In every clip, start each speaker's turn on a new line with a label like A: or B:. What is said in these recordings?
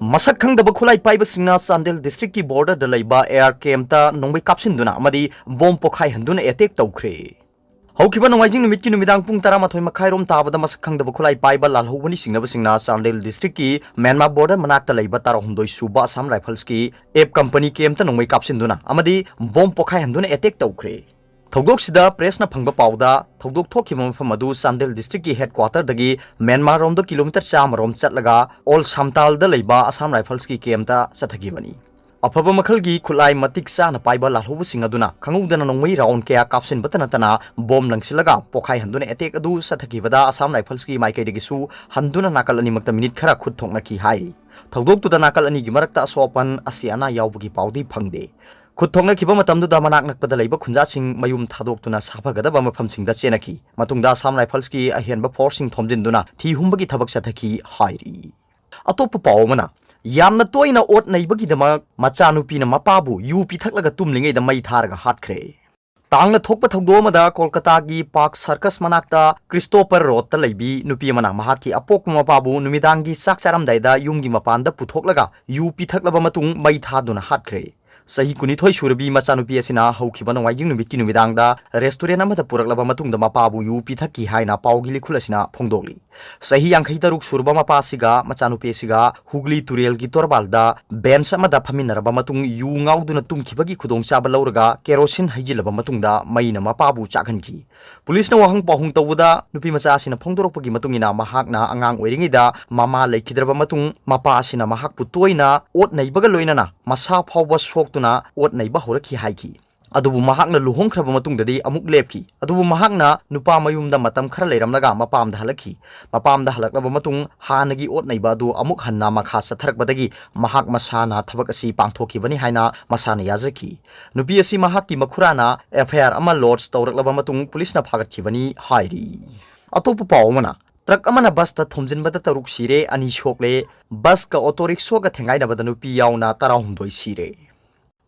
A: मसक खंगदब खुलाई पाइबसिंगना चांदेल डिस्ट्रिक्ट की बॉर्डर द लैबा एयर कैम्पता नोंबै कापसिनदुना अमदी बॉम पोखाई हंदुना अटैक तौख्रे हौखिबा नोंगाइजिंग नुमित की नुमिदांग पुंग 12 मखाइरोम ताबदा मसक खंगदब खुलाई पाइबा लालहौबनी सिंगनबसिंगना चांदेल डिस्ट्रिक्ट की म्यांमार बॉर्डर मनाक्ता लैबा 13 सुबा असम राइफल्स की एप कंपनी कैम्पता नोंबै कापसिनदुना अमदी बॉम पोखाई हंदुना अटैक तौख्रे थौदोकसिदा प्रेसना फंगबा पाउदा थौदोक थोखिबा मफम अदु चांदेल डिस्ट्रिक्ट की हेडक्वार्टर दगी म्यांमार रोम किलोमीटर 100 रोम चटलगा ऑल सामताल द लैबा असम राइफल्स की कैम्पता चथगिबनी अफब मखलगी खुलाई मतिक चाना पाइबा लालहौबसिंग अदुना खंगौदना नोंमै राउंड कया कापसिन बतनतना बॉम लंगसिलगा पोखाई हंदुना अटैक अदु चथगिबदा असम राइफल्स की माइकैदगिसु हंदुना नाकल अनिमक्ता मिनिट खरा खुद थोंगनकी हाइरी थौदोकतुदा नाकल अनिगी मरक्ता असोपन असियाना यावबगी पाउदी फंगदे खुद थोंगनखिबा मतमदुदा मनाक नकपदा लैबा खुंजासिंग मयुम थादोक्तुना साफगदबा मफमसिंगदा चेनखी मतुंगदा असम राइफल्स की अहेनबा फोर्सिंग थोमजिनदुना थी हुंबगी थबक चथखी हाइरी अतोप पावमना यामना तोइना ओट नैबगीदमक मचानुपीना मपा-बु यू पिथक्लगा तुमलिंगैदा मै थारगा हाटख्रे तांगना थोकपा थौदोमदा कोलकाता की park circus मनाक्ता Christopher road लैबी नुपी Amna महाकी अपोक मपा-बु नुमिदांगी chalk चारमदाइदा युमगी मपानदा पुथोकलगा you पिथक्लबा मतुंग मै थादुना हाटख्रे सही कुनिथोय सुरबी मचानुपी असिना हौखिबा नोंगाइजिंग नुमित की नुमिदांगदा रेस्टोरेंट अमदा पुरकलबा मतुंगदा मपा-बु यू पिथक्की हाइना पाउगी लिखुल असिना फोंदोकली सही 53 सुरबा मपासिगा मचानुपी असिगा हुगली तुरेल की तोरबालदा बेंच अमदा फमिनरबा मतुंग यू ngauduna tumkhibagi khudongchaba lawraga kerosene haijilaba matungda maina mapa-bu chakhanki police ने वहंग पहुंग तौबदा नुपी मचा असिना फोंदोरकपगी मतुंगिना महाकना अंगांग ओइरिङैदा मामा लेखिद्रबा मतुंग मपा असिना महाकपु तोइना ओट नैबगा लोइनाना मसा फावबा सोक्तुना ओट नैबा होरखि हाइखि अदुबु महाकना लुहोंख्रबा मतुंगददि अमुक लेपखि अदुबु महाकना नुपा मयुमदा मतम खरा लेरमलगा मपामदा हलखि मपामदा हलकलबा मतुंग हानगी ओट नैबा दु अमुक हन्ना मखा सथरकबदगी महाक मसाना थबक असि पांगथोखिबनि हाइना मसाना याजखि नुपी असि महाकि मखुराना एफआईआर अमा लॉन्च तौरकलबा मतुंग पुलिसना फागतखिबनि हाइरि अतोप पावमना ट्रक अमना बस ता थोमजिनबदा तरुक सिरे अनि सोकले बस का ऑटो रिक्शा का थेंगाइनबदा नुपी यावना 13 सिरे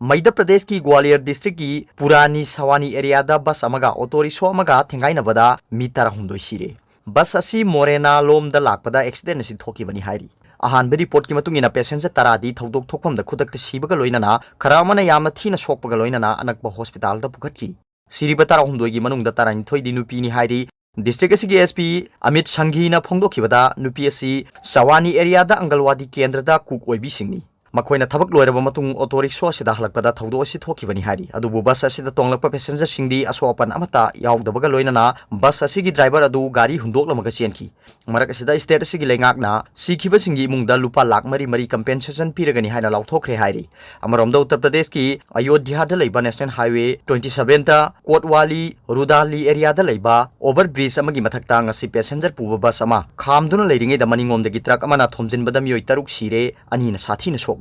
A: मध्य प्रदेश की ग्वालियर डिस्ट्रिक्ट की पुरानी सवानी एरिया दा बस अमगा ऑटो रिक्शा अमगा थेंगाइनबदा मी 13 सिरे बस असी मोरेना लोम दा लाकपदा एक्सीडेंट असि थोकिबनि हाइरि अहानबे रिपोर्ट की मतुंगिना पैसेंजर 10 थौदोक थोकफमदा खुदक्ता सिबगा लोइनाना खरा अमना यामना थीना सोकपगा लोइनाना अनकबा हॉस्पिटल दा पुखटकी सिरिबा 13 की मनुंगदा 12 दी नुपीनी हाइरि डिस्ट्रिक्ट असि एसपी अमित संघीना फोंदोखिबदा नुपी असि सवानी एरिया दा अंगलवादी केंद्र दा कुक ओइबिसिंगनी मखोइना थबक लोइरबा मतुंग ऑटो रिक्शा सिदा हलकपदा थौदो असि थोखिबनि हारि अदुबु बस असिदा तोंगलकपा पैसेंजर सिंगदी असोपन अमता यावदबगा लोइनाना बस असिगी ड्राइवर अदु गाड़ी हुंदोकलमगा चेनखि मरक असिदा स्टेट असिगी लेंगाकना सिखिबा सिंगी इमुंगदा लुपा लाख मरी कंपेंसेशन पिरगनि हाइना लाउथोखरे हाइरि अमरोमदा उत्तर प्रदेश की अयोध्या दा लैबा नेशनल हाईवे 27 ता कोटवाली रुदाली एरिया दा लैबा ओवर ब्रिज अमगी मथक्ता ngasi पैसेंजर पुबा बस अमा खामदुना लैरिङैदा मनिङोमदगी ट्रक अमना थोमजिनबदा मियोइ 3 सिरे अनिना साथीना सोकले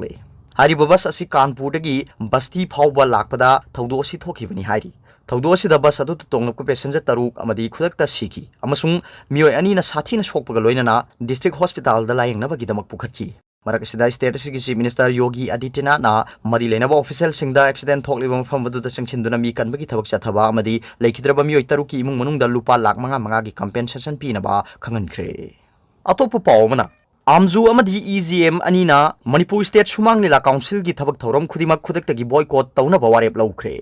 A: हारिबा बस असी कानपुरदगी बस्ती फावबा लाकपदा थौदो असि थोखिबनि हाइरि थौदो असिदा बस अदु तोंगलकपा पैसेंजर 3 अमदी खुदक्ता सिखि अमसुंग मियोइ अनिना साथीना सोकपगा लोइनाना डिस्ट्रिक्ट हॉस्पिटल दा लायंगनबगीदमक पुखटखि मरक असिदा स्टेट असिगी चीफ मिनिस्टर योगी आदित्यनाथना मरी लेनबा ऑफिशियल सिंगदा एक्सीडेंट थोकलिबा मफमबदुदा चंगसिनदुना मी कनबगी थबक चथबा अमदी लेखिद्रबा मियोइ 3 की इमुंग मनुंगदा लुपा लाख 5 की कंपेंसेशन पीनबा खंगनख्रे अतोप पावमना आमजू अमदी EGM अनीना मणिपुर स्टेट सुमांग लीला काउंसिल की थबक थौरम खुदिमक खुदक्तगी बॉयकॉट तौनबा वारेप लौख्रे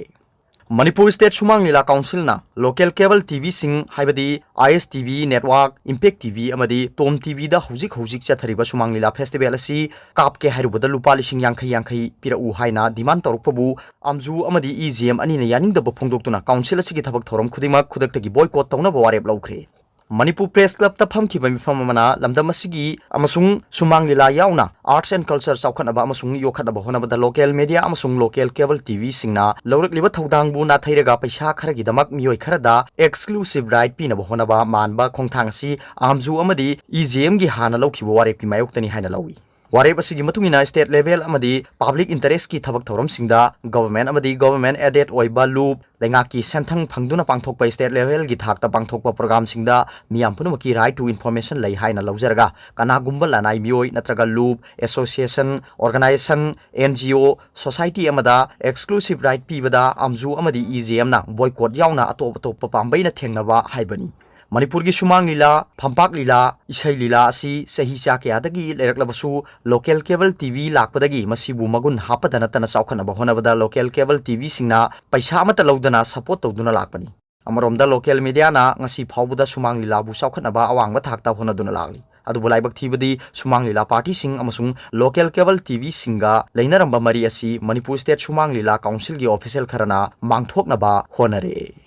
A: मणिपुर स्टेट सुमांग लीला काउंसिल ना लोकल केबल टीवी सिंग हाइबदी IS TV network impact TV अमदी टॉम TV दा हौजिक चथरिबा सुमांग लीला फेस्टिवल असि कापके हाइरुबदा लुपा लिसिंग यांखै पिरउ हाइना डिमांड तौरकपबु आमजू अमदी EGM अनीना यानिंगदबा फोंदोक्तुना काउंसिल असि की थबक थौरम खुदिमक खुदक्तगी बॉयकॉट तौनबा वारेप लौख्रे मणिपुर प्रेस क्लब ता फमखिबा मिफम अमना लमदम असिगी अमसुंग सुमांग लीला यावना आर्ट्स एंड कल्चर चौखनबा अमसुंग योखनबा होनबदा लोकल मीडिया अमसुंग लोकल केबल टीवी सिंगना लौरकलिबा थौदांगबु नाथैरगा पैसा खरगिदमक मियोइ खरदा एक्सक्लूसिव राइट पीनबा होनबा मानबा खोंथांगसी आमजू अमदी EGM गी हाना लौखिबा वारेपि मायोक्तनी हाइना लौई वारेप असिगी मतुंगिना स्टेट लेवल अमदी पब्लिक इंटरेस्ट की थबक थौरम सिंगदा गवर्नमेंट एडेड ओइबा लूप लेंगाकी सेंथंग फंगदुना पांगथोकपा स्टेट लेवल की थाकता पांगथोकपा प्रोग्राम सिंगदा मियाम पुनमकी राइट टू इन्फॉर्मेशन लई हाइना लौजरगा कनागुंबा लानाई मियोइ नत्रगा लूप एसोसिएशन ऑर्गेनाइजेशन NGO सोसाइटी अमदा एक्सक्लूसिव राइट पीबदा आमजू अमदी EGM ना बॉयकॉट यावना अतोप पांबैना थेंगनबा हाइबनी Manipur gi sumang lila, phampak lila, isai lila asi sahi cha kya dagi leraklabasu local cable TV lakpadagi masibu magun hapadana tana chawkhanaba honabada local cable TV singna paisa amata lawdana support tawduna lakpani. Amaromda local media na ngasi phawbuda sumang lila bu chawkhanaba awangba thakta honaduna lakli. Adubu laibak thibadi sumang lila party sing amasung local cable TV singa lainaramba mari asi Manipur State Sumang Lila Council gi official kharana mangthoknaba honare.